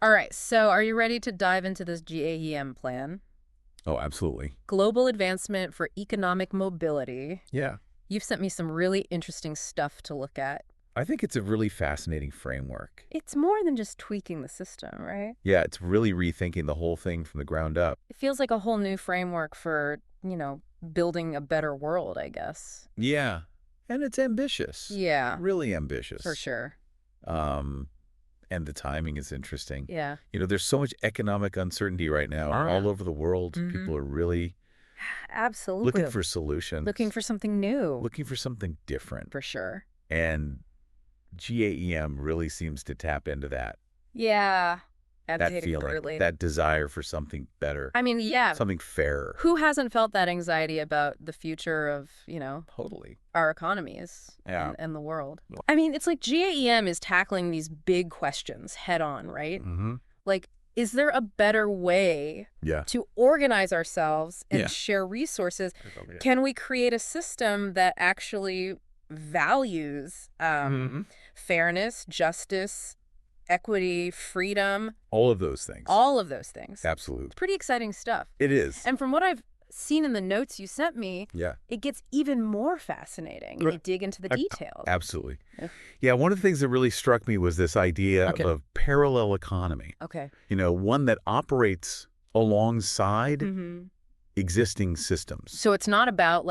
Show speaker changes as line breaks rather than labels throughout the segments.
All right, so are you ready to dive into this GAEM plan?
Oh, absolutely.
Global Advancement for Economic Mobility.
Yeah.
You've sent me some really interesting stuff to look at.
I think it's a really fascinating framework.
It's more than just tweaking the system, right?
Yeah, it's really rethinking the whole thing from the ground up.
It feels like a whole new framework for, building a better world, I guess.
Yeah. And it's ambitious.
Yeah,
Really ambitious.
for sure.
Um, and the timing is interesting.
Yeah.
There's so much economic uncertainty right now all over the world. People are really
Absolutely.
looking for solutions.
Looking for something new.
Looking for something different.
For sure.
And G.A.E.M. really seems to tap into that.
Yeah.
That feeling, that desire for something better.
I mean, yeah.
Something fairer.
Who hasn't felt that anxiety about the future of,
Totally.
our economies
Yeah.
and the world? I mean, it's like GAEM is tackling these big questions head on, right?
Mm-hmm.
Like, is there a better way
Yeah.
to organize ourselves and
Yeah.
share resources? Can we create a system that actually values fairness, justice, equity, freedom?
All of those things.
All of those things.
Absolutely.
Pretty exciting stuff.
It is.
And from what I've seen in the notes you sent me,
Yeah.
it gets even more fascinating. You dig into the details.
Absolutely.
Yeah.
Yeah, one of the things that really struck me was this idea
Okay.
of parallel economy.
Okay.
One that operates alongside
Mm-hmm.
existing systems.
So it's not about,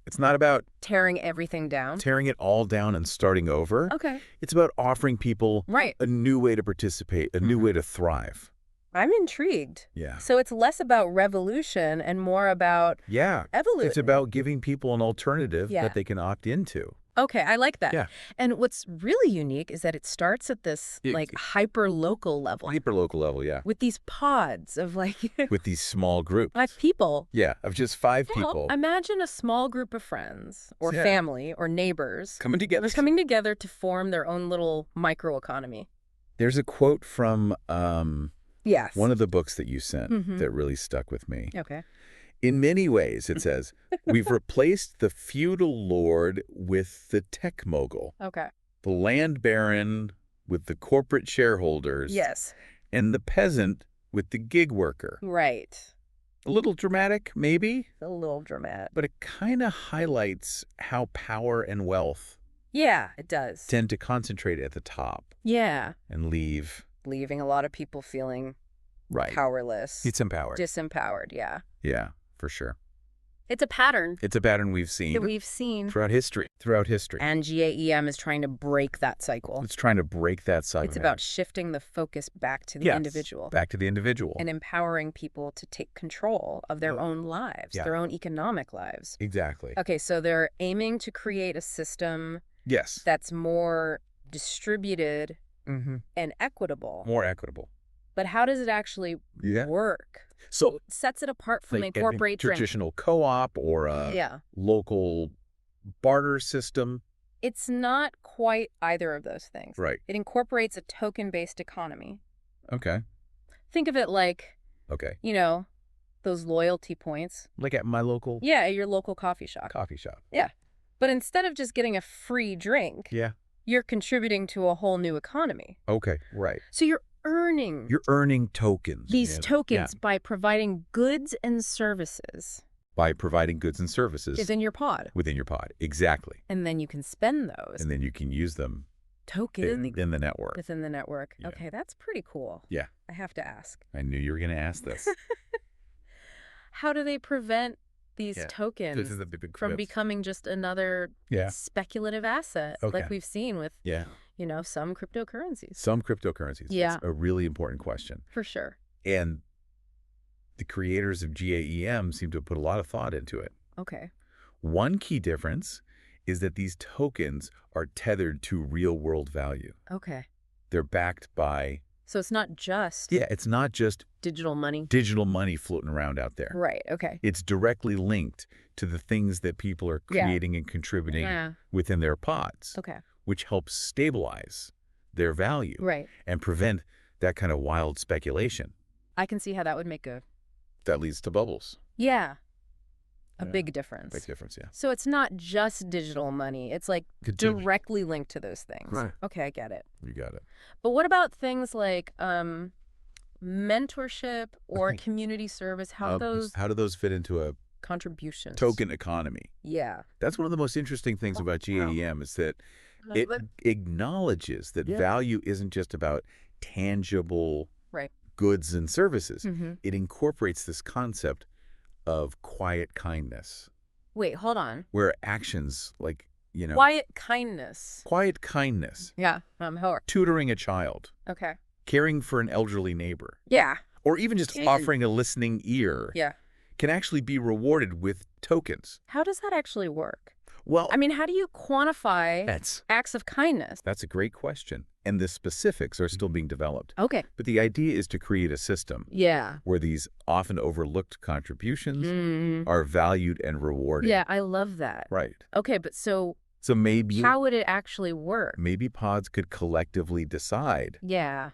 It's not about
tearing everything down?
tearing it all down and starting over.
Okay.
It's about offering people
Right.
a new way to participate, a new way to thrive.
I'm intrigued.
Yeah.
So it's less about revolution and more about
Yeah.
evolution.
It's about giving people an alternative
Yeah.
that they can opt into.
Okay, I like that.
Yeah.
And what's really unique is that it starts at this, hyper-local level.
Hyper-local level, yeah.
With these pods of,
With these small groups.
5 people.
Yeah, of just 5
Well,
people.
imagine a small group of friends or
Yeah.
family or neighbors
Coming together.
coming together to form their own little microeconomy.
There's a quote from
Yes.
one of the books that you sent
Mhm.
that really stuck with me.
Okay.
In many ways, it says, we've replaced the feudal lord with the tech mogul,
Okay.
the land baron with the corporate shareholders,
Yes.
and the peasant with the gig worker.
Right.
A little dramatic, maybe,
A little dramatic.
but it kind of highlights how power and wealth
Yeah, it does.
tend to concentrate at the top
Yeah.
and leave
Leaving a lot of people feeling powerless.
Disempowered.
Disempowered, yeah.
Yeah, for sure.
It's a pattern
It's a pattern we've seen
that we've seen.
throughout history.
And GAEM is trying to break that cycle.
It's trying to break that cycle.
It's about shifting the focus back to the individual.
Back to the individual.
And empowering people to take control of their own lives, their own economic lives.
Exactly.
Okay, so they're aiming to create a system
Yes.
that's more distributed and equitable.
More equitable.
But how does it actually work?
So
What sets it apart from
like
incorporate
a traditional co-op or a
Yeah.
local barter system.
It's not quite either of those things.
Right.
It incorporates a token-based economy.
Okay.
Think of it like,
Okay.
those loyalty points.
Like at my local
Yeah, at your local coffee shop.
coffee shop.
Yeah. But instead of just getting a free drink,
Yeah.
you're contributing to a whole new economy.
Okay. Right.
So you're earning
You're earning tokens.
these tokens by providing goods and services
By providing goods and services
within your pod.
within your pod. Exactly.
And then you can spend those
And then you can use them
tokens
in the network.
within the network.
Yeah.
Okay, that's pretty cool.
Yeah.
I have to ask.
I knew you were going to ask this.
How do they prevent these
Yeah.
tokens
This is the big
from
quiz.
becoming just another
Yeah.
speculative asset
Okay.
like we've seen with,
Yeah.
some cryptocurrencies?
Some cryptocurrencies.
Yeah.
It's a really important question.
For sure.
And the creators of GAEM seem to have put a lot of thought into it.
Okay.
One key difference is that these tokens are tethered to real-world value.
Okay.
They're backed by,
So it's not just
it's not just
digital money.
digital money floating around out there.
Right. Okay.
It's directly linked to the things that people are
Yeah.
creating and contributing
Yeah.
within their pods,
Okay.
which helps stabilize their value
Right.
and prevent that kind of wild speculation
I can see how that would make a
that leads to bubbles.
a
Yeah.
big difference.
Big difference, yeah.
So it's not just digital money. It's like directly linked to those things.
Right.
Okay, I get it.
You got it.
But what about things like mentorship or community service,
How do those fit into a
contributions.
token economy?
Yeah.
That's one of the most interesting things about GAEM is that it acknowledges that value isn't just about tangible
Right.
goods and services.
Mm-hmm.
It incorporates this concept of quiet kindness,
Wait, hold on.
where actions like,
Quiet kindness.
quiet kindness,
Yeah, hooked.
tutoring a child,
Okay.
caring for an elderly neighbor,
Yeah.
or even just offering a listening ear
Yeah.
can actually be rewarded with tokens.
How does that actually work?
Well,
I mean, how do you quantify
that's
acts of kindness?
a great question. And the specifics are still being developed.
Okay.
But the idea is to create a system
Yeah.
where these often overlooked contributions
Mm.
are valued and rewarded.
Yeah, I love that.
Right.
Okay, but so
So maybe
how would it actually work?
maybe pods could collectively decide,
Yeah.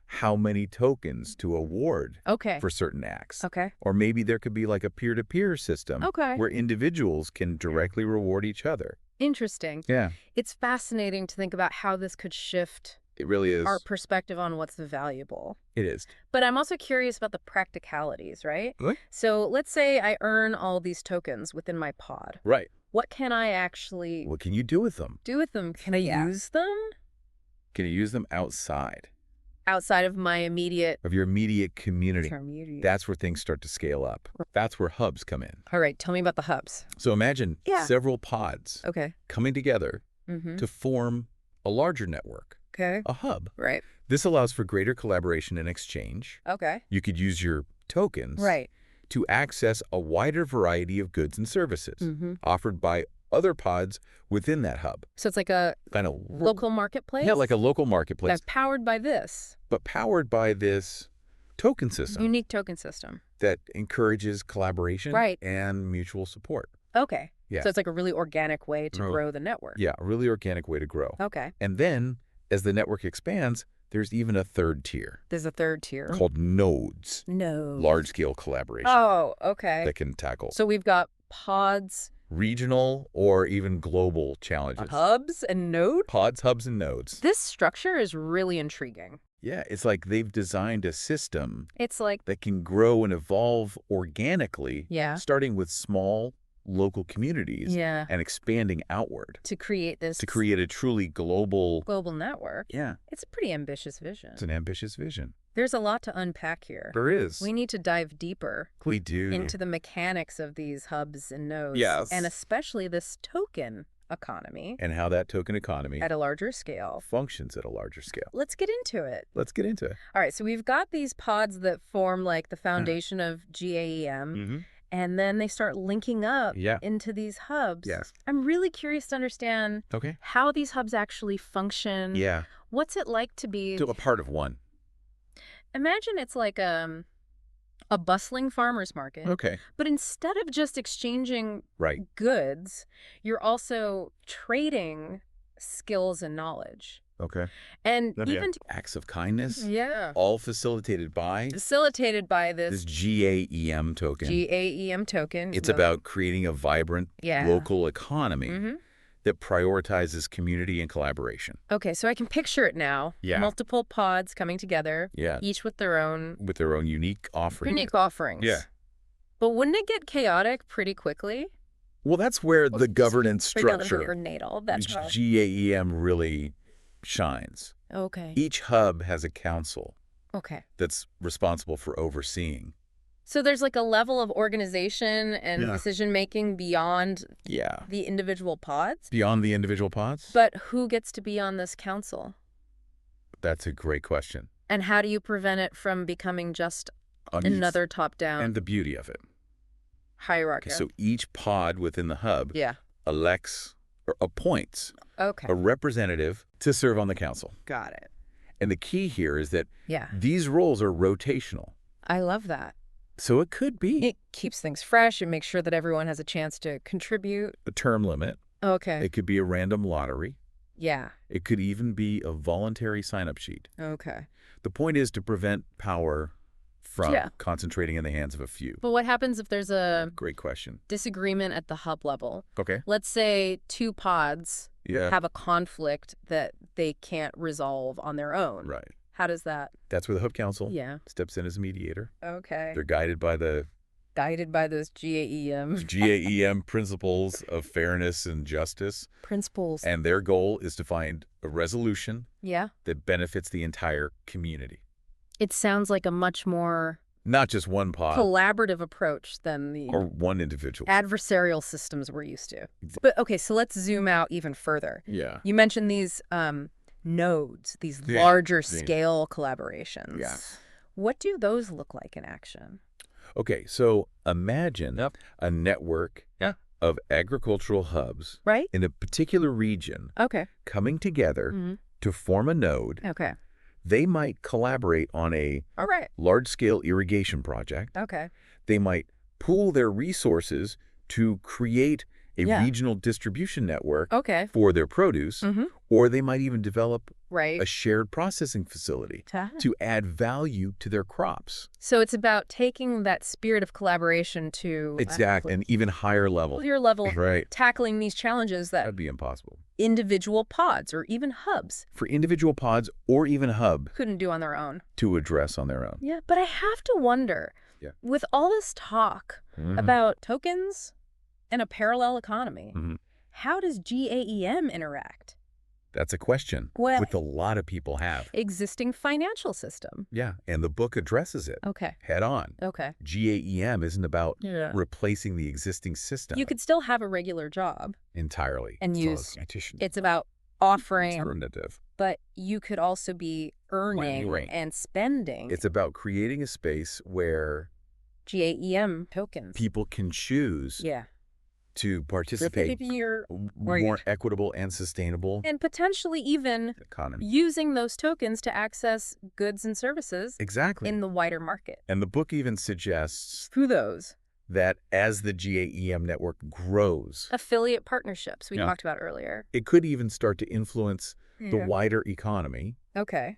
how many tokens to award
Okay.
for certain acts.
Okay.
Or maybe there could be like a peer-to-peer system
Okay.
where individuals can directly reward each other.
Interesting.
Yeah,
It's fascinating to think about how this could shift
it really is.
our perspective on what's valuable.
It is.
But I'm also curious about the practicalities, right?
What?
So let's say I earn all these tokens within my pod.
Right.
What can I actually
What can you do with them?
do with them? Can I use them
Can you use them outside
outside of my immediate
of your immediate community?
intermediate?
That's where things start to scale up. That's where hubs come in.
All right, tell me about the hubs.
So imagine
Yeah.
several pods
Okay.
coming together
Mm-hmm.
to form a larger network,
Okay.
a hub.
Right.
This allows for greater collaboration and exchange.
Okay.
You could use your tokens
Right.
to access a wider variety of goods and services
Mm-hmm.
offered by other pods within that hub.
So it's like a
Kind of
local marketplace?
Yeah, like a local marketplace,
That's powered by this
but powered by this token system
unique token system.
that encourages collaboration
Right.
and mutual support.
Okay.
Yeah.
So it's like a really organic way to
Grow.
grow the network.
Yeah, a really organic way to grow.
Okay.
And then, as the network expands, there's even a third tier
There's a third tier.
called nodes,
No.
large-scale collaboration
Oh, okay.
that can tackle
So we've got pods,
regional or even global challenges.
hubs, and nodes.
Pods, hubs, and nodes.
This structure is really intriguing.
Yeah, it's like they've designed a system
It's like,
that can grow and evolve organically,
yeah,
starting with small local communities
yeah,
and expanding outward
to create this
to create a truly global.
global network.
Yeah,
It's a pretty ambitious vision.
it's an ambitious vision.
There's a lot to unpack here.
There is.
We need to dive deeper
We do.
into the mechanics of these hubs and nodes.
Yes.
And especially this token economy
And how that token economy
at a larger scale.
functions at a larger scale.
Let's get into it.
Let's get into it.
All right, so we've got these pods that form like the foundation of G.A.E.M.
Mm-hmm.
And then they start linking up
Yeah.
into these hubs.
Yes.
I'm really curious to understand
Okay.
how these hubs actually function.
Yeah.
What's it like to be...
To a part of one.
Imagine it's like a bustling farmer's market.
Okay.
But instead of just exchanging
Right.
goods, you're also trading skills and knowledge.
Okay.
And
Yeah.
even...
Acts of kindness,
Yeah.
all facilitated by
Facilitated by
this
this
G.A.E.M. token.
G.A.E.M. token.
It's
the-
about creating a vibrant
Yeah.
local economy
Mhm.
that prioritizes community and collaboration.
Okay, so I can picture it now.
Yeah.
Multiple pods coming together,
Yeah.
each with their own
With their own unique offering.
unique offerings.
Yeah.
But wouldn't it get chaotic pretty quickly?
Well, that's where the governance structure,
natal. That's
G.A.E.M. really shines.
okay.
Each hub has a council
Okay.
that's responsible for overseeing.
So there's like a level of organization and
Yeah.
decision making beyond
Yeah.
the individual pods.
Beyond the individual pods?
But who gets to be on this council?
That's a great question.
And how do you prevent it from becoming just
On each-
another top-down
And the beauty of it.
hierarchy?
Okay, so each pod within the hub
yeah.
elects or appoints
Okay.
a representative to serve on the council.
Got it.
And the key here is that
Yeah.
these roles are rotational.
I love that.
So it could be
It keeps things fresh and makes sure that everyone has a chance to contribute.
a term limit.
Okay.
It could be a random lottery.
Yeah.
It could even be a voluntary sign-up sheet.
Okay.
The point is to prevent power from
Yeah.
concentrating in the hands of a few.
But what happens if there's a
Great question.
disagreement at the hub level?
Okay.
Let's say two pods
Yeah.
have a conflict that they can't resolve on their own.
Right.
How does that?
That's where the Hub Council
Yeah.
steps in as a mediator.
Okay.
They're guided by the
Guided by those G.A.E.M.
G.A.E.M. principles of fairness and justice.
principles.
And their goal is to find a resolution
Yeah.
that benefits the entire community.
It sounds like a much more
Not just one pod
collaborative approach than the
or one individual.
adversarial systems we're used to. But okay, so let's zoom out even further.
Yeah.
You mentioned these nodes, these larger scale collaborations.
Yeah.
What do those look like in action?
Okay, so imagine a network of agricultural hubs
Right?
in a particular region
Okay.
coming together to form a node.
Okay.
They might collaborate on a
All right.
large-scale irrigation project.
Okay.
They might pool their resources to create a regional distribution network
Okay.
for their produce, or they might even develop
Right.
a shared processing facility to add value to their crops.
So it's about taking that spirit of collaboration to
Exactly, an even higher level.
your level,
Right.
tackling these challenges that
That'd be impossible.
individual pods or even hubs
For individual pods or even hub
couldn't do on their own.
to address on their own.
Yeah, but I have to wonder, with all this talk about tokens and a parallel economy, how does G.A.E.M. interact?
That's a question with a lot of people have.
Existing financial system.
Yeah, and the book addresses it
Okay.
head on.
Okay.
G.A.E.M. isn't about replacing the existing system.
You could still have a regular job.
Entirely.
And use, it's about offering,
alternative.
but you could also be earning and spending.
It's about creating a space where
G.A.E.M. tokens.
people can choose to participate more equitable and sustainable
and potentially even
economy.
Using those tokens to access goods and services in the wider market.
And the book even suggests
through those
that as the G.A.E.M. network grows,
affiliate partnerships we talked about earlier,
it could even start to influence the wider economy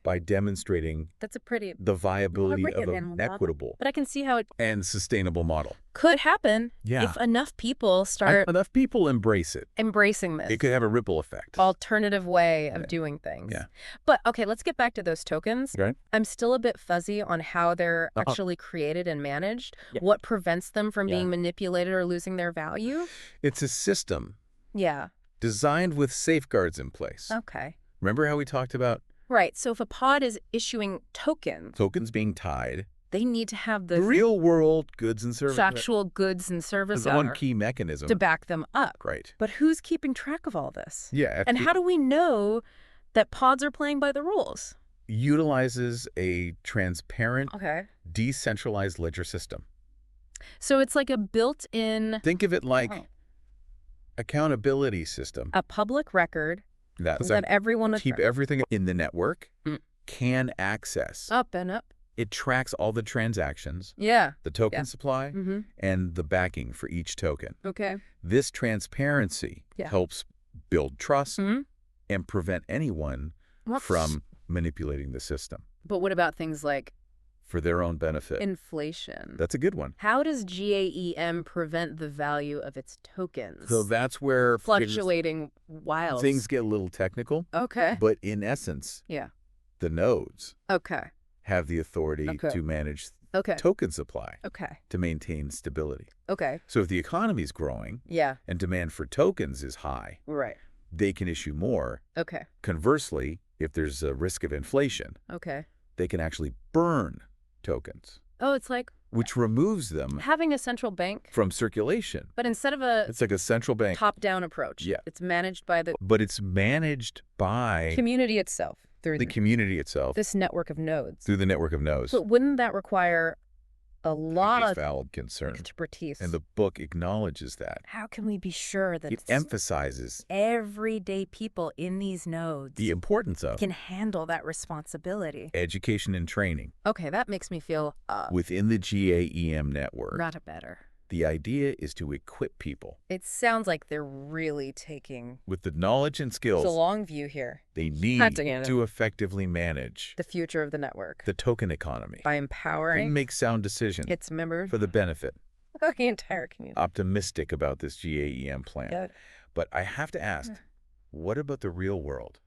by demonstrating
that's a pretty
the viability of an equitable
but I can see how it
and sustainable model.
Could happen if enough people start
enough people embrace it.
Embracing this.
It could have a ripple effect.
Alternative way of doing things.
Yeah.
But okay, let's get back to those tokens.
Right.
I'm still a bit fuzzy on how they're actually created and managed. What prevents them from being manipulated or losing their value?
It's a system.
Yeah.
Designed with safeguards in place.
Okay.
Remember how we talked about
right. So if a pod is issuing tokens
being tied,
they need to have the
real world goods and services.
Factual goods and services.
There's one key mechanism
to back them up.
Right.
But who's keeping track of all this?
Yeah.
And how do we know that pods are playing by the rules?
Utilizes a transparent, decentralized ledger system.
So it's like a built-in...
Think of it like accountability system.
A public record
that
everyone
keep everything in the network can access.
Up and up.
It tracks all the transactions, the token supply, and the backing for each token.
Okay.
This transparency helps build trust and prevent anyone from manipulating the system.
But what about things like
for their own benefit?
Inflation.
That's a good one.
How does G.A.E.M. prevent the value of its tokens?
So that's where
fluctuating wild
things get a little technical.
Okay.
But in essence, the nodes have the authority to manage token supply to maintain stability.
Okay.
So if the economy is growing and demand for tokens is high, they can issue more.
Okay.
Conversely, if there's a risk of inflation, they can actually burn tokens.
Oh, it's like
which removes them
having a central bank
from circulation.
But instead of a
it's like a central bank
top-down approach.
Yeah.
It's managed by the
but it's managed by
community itself through
the community itself.
This network of nodes.
Through the network of nodes.
But wouldn't that require a lot of
valid concern.
Expertise.
And the book acknowledges that.
How can we be sure that
it emphasizes
everyday people in these nodes
the importance of
can handle that responsibility?
Education and training.
Okay, that makes me feel
within the G.A.E.M. network.
Not a better.
The idea is to equip people.
It sounds like they're really taking
with the knowledge and skills.
It's a long view here.
They need to effectively manage
the future of the network.
The token economy.
By empowering.
And make sound decisions.
Its members.
For the benefit.
Of the entire community.
Optimistic about this G.A.E.M. plan.
Good.
But I have to ask, what about the real world?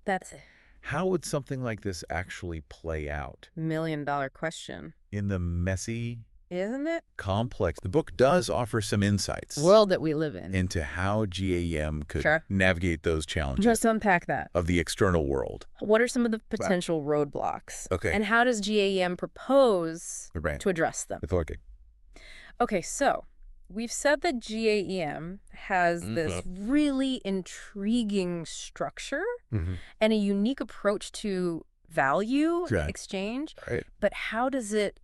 That's it.
How would something like this actually play out?
$1,000,000 question.
In the messy,
isn't it?
Complex. The book does offer some insights.
World that we live in.
Into how G.A.E.M. could navigate those challenges.
Just unpack that.
Of the external world.
What are some of the potential roadblocks?
Okay.
And how does G.A.E.M. propose to address them? Okay, so we've said that G.A.E.M. has this really intriguing structure and a unique approach to value exchange.
Right.
But how does it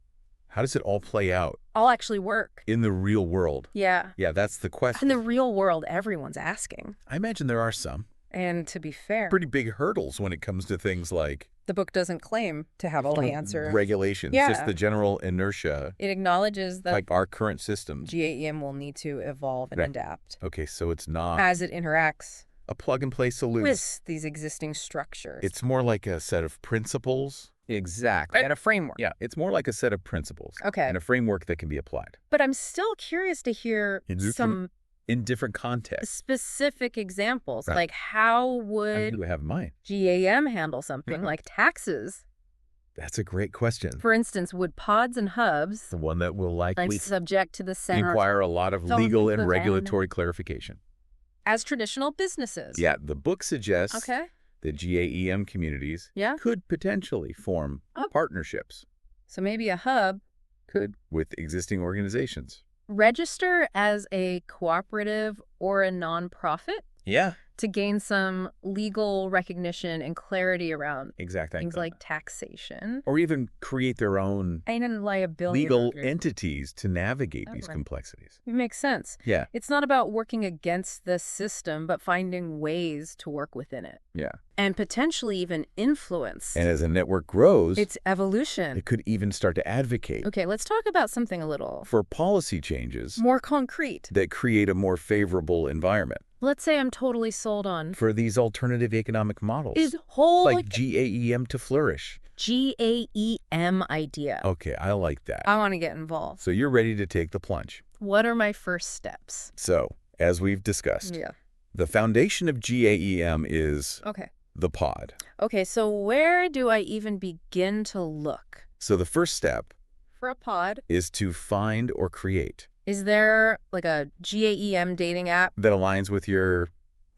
all play out?
All actually work?
In the real world.
Yeah.
Yeah, that's the question.
In the real world, everyone's asking.
I imagine there are some.
And to be fair,
pretty big hurdles when it comes to things like...
The book doesn't claim to have all the answers.
Regulations, just the general inertia.
It acknowledges that
like our current systems.
G.A.E.M. will need to evolve and adapt.
Okay, so it's not...
As it interacts...
a plug-and-play solution.
With these existing structures.
It's more like a set of principles.
Exactly. And a framework.
Yeah, it's more like a set of principles.
Okay.
And a framework that can be applied.
But I'm still curious to hear some...
in different contexts.
Specific examples. Right. Like how would...
I do have mine.
G.A.E.M. handle something like taxes?
That's a great question.
For instance, would pods and hubs...
The one that will likely...
subject to the center...
require a lot of legal and regulatory clarification.
As traditional businesses.
Yeah, the book suggests that G.A.E.M. communities could potentially form partnerships.
So maybe a hub...
could, with existing organizations.
Register as a cooperative or a nonprofit?
Yeah.
To gain some legal recognition and clarity around things like taxation.
Or even create their own
liability
legal entities to navigate these complexities.
It makes sense.
Yeah.
It's not about working against the system, but finding ways to work within it.
Yeah.
And potentially even influence.
And as a network grows,
its evolution.
It could even start to advocate.
Okay, let's talk about something a little...
for policy changes.
More concrete.
That create a more favorable environment.
Let's say I'm totally sold on...
for these alternative economic models. Like G.A.E.M. to flourish.
G.A.E.M. idea.
Okay, I like that.
I want to get involved.
So you're ready to take the plunge.
What are my first steps?
So, as we've discussed, the foundation of G.A.E.M. is the pod. Okay,
so where do I even begin to look?
So the first step
for a pod
is to find or create.
Is there like a G.A.E.M. dating app?
That aligns with your...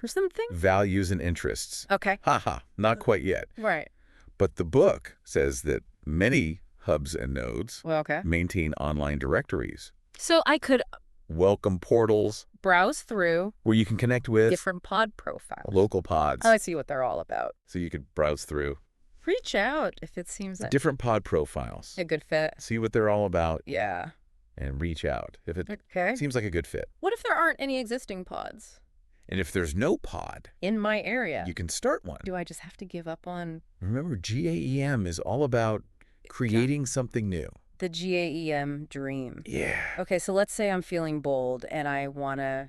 or something?
Values and interests.
Okay.
Haha, not quite yet.
Right.
But the book says that many hubs and nodes maintain online directories.
So I could...
welcome portals.
Browse through.
Where you can connect with...
different pod profiles.
Local pods.
Oh, I see what they're all about.
So you could browse through.
Reach out if it seems like...
different pod profiles.
A good fit.
See what they're all about.
Yeah.
And reach out if it seems like a good fit.
What if there aren't any existing pods?
And if there's no pod...
in my area...
you can start one.
Do I just have to give up on...
Remember, G.A.E.M. is all about creating something new.
The G.A.E.M. dream.
Yeah.
Okay, so let's say I'm feeling bold and I want to...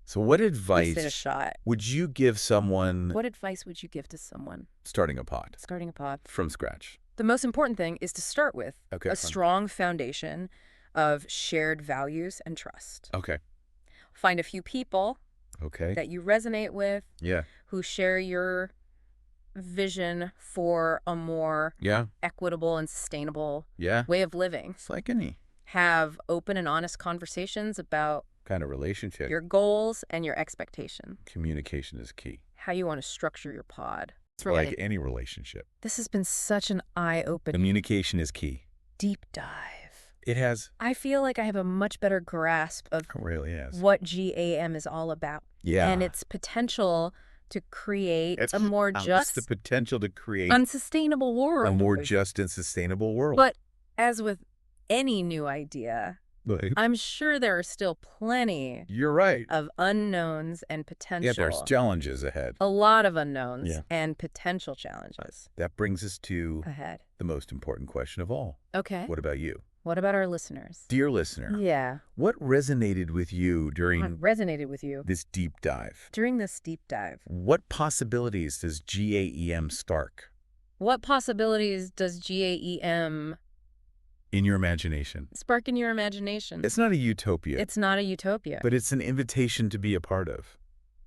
so what advice...
give it a shot.
Would you give someone...
what advice would you give to someone?
Starting a pod.
Starting a pod.
From scratch.
The most important thing is to start with a strong foundation of shared values and trust.
Okay.
Find a few people that you resonate with, who share your vision for a more equitable and sustainable way of living.
It's like any.
Have open and honest conversations about
kind of relationship,
your goals and your expectation.
Communication is key.
How you want to structure your pod.
Like any relationship.
This has been such an eye-opening.
Communication is key.
Deep dive.
It has.
I feel like I have a much better grasp of what G.A.E.M. is all about.
Yeah.
And its potential to create a more just...
the potential to create...
unsustainable world.
A more just and sustainable world.
But as with any new idea, I'm sure there are still plenty of unknowns and potential.
Yeah, there's challenges ahead.
A lot of unknowns and potential challenges.
That brings us to the most important question of all.
Okay.
What about you?
What about our listeners?
Dear listener.
Yeah.
What resonated with you during...
what resonated with you?
This deep dive.
During this deep dive.
What possibilities does G.A.E.M. spark?
What possibilities does G.A.E.M.
in your imagination?
Spark in your imagination.
It's not a utopia.
It's not a utopia.
But it's an invitation to be a part of.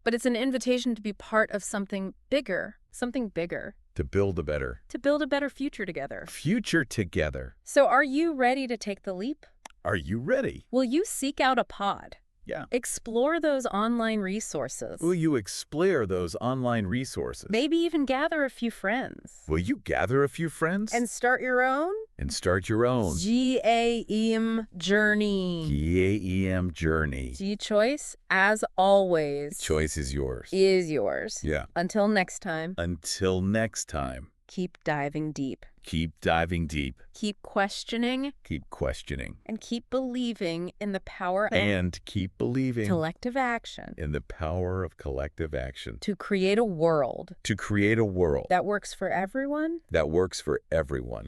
But it's an invitation to be part of something bigger. Something bigger.
To build a better.
To build a better future together.
Future together.
So are you ready to take the leap?
Are you ready?
Will you seek out a pod?
Yeah.
Explore those online resources.
Will you explore those online resources?
Maybe even gather a few friends.
Will you gather a few friends?
And start your own?
And start your own.
G.A.E.M journey.
G.A.E.M journey.
G-Choice, as always.
Choice is yours.
Is yours.
Yeah.
Until next time.
Until next time.
Keep diving deep.
Keep diving deep.
Keep questioning.
Keep questioning.
And keep believing in the power of collective action.
In the power of collective action.
To create a world.
To create a world.
That works for everyone.
That works for everyone.